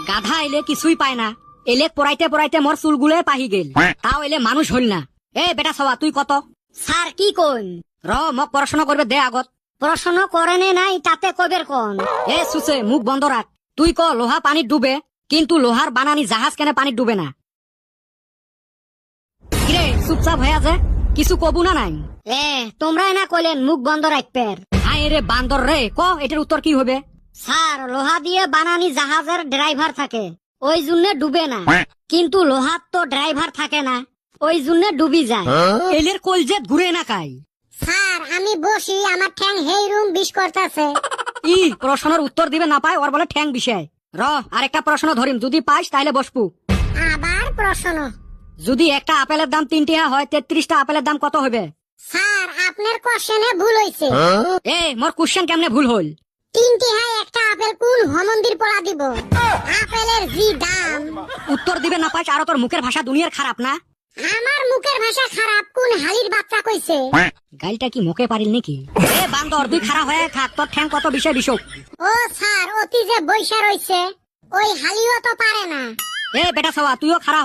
গাধা এলে কিছুই পায় না, এলে পড়াইতে পড়াইতে মোর চুলগুলো পাহি গেল, তাও এলে মানুষ হইল না। এ বেটা সবা তুই কত? স্যার কি কইন? মোক পড়াশোনা করবে দে আগত। পড়াশোনা করেনে নাই তাতে কবের কোন? এ সুসে মুখ বন্ধ রাখ। তুই ক লোহা পানিত ডুবে, কিন্তু লোহার বানানি জাহাজ কেন পানিত ডুবে না? কিরে চুপচাপ হয়ে আছে, কিছু কবু না নাই? তোমরা না কইলেন মুখ বন্ধ রাখবের। হাই রে বান্দর রে, ক এটার উত্তর কি হবে? স্যার লোহা দিয়ে বানানি জাহাজের ড্রাইভার থাকে, ওই জন্য ডুবে না। কিন্তু লোহার তো ড্রাইভার থাকে না, ওই জন্য ডুবি যায়। এলের কলজেত ঘুরে না কাই। স্যার আমি বসি, আমার ঠ্যাং হেই রুম বিষ করতেছে। ই প্রশ্নের উত্তর দিবে না পায়, ওর বলে ঠ্যাং বিষয়। আরেকটা প্রশ্ন ধরিম, যদি পাইস তাইলে বসবু। আবার প্রশ্ন? যদি একটা আপেলের দাম 3 টাকা হয়, 33টা আপেলের দাম কত হবে? স্যার আপনার কোশ্চেনে ভুল হইছে। মোর কোশ্চেন কেমনে ভুল হল? 3 টাকায় একটা আপেল কোন মন্দির পড়া দিব? আপেলের জি দাম। উত্তর দিবে না পাইস, আর তোর মুখের ভাষা দুনিয়ার খারাপ না? আমার মুখের ভাষা খারাপ কোন হালির বাচ্চা কইছে? গাইলটা কি মুখে পারিল নাকি? এ বান্দর তুই খারাপ হয়ে থাক, তোর ঠ্যাং কত বিষয় বিষক। ও স্যার অতি যে বৈশা রইছে, ওই হালিও তো পারে না। এ বেটা সবা তুইও খারাপ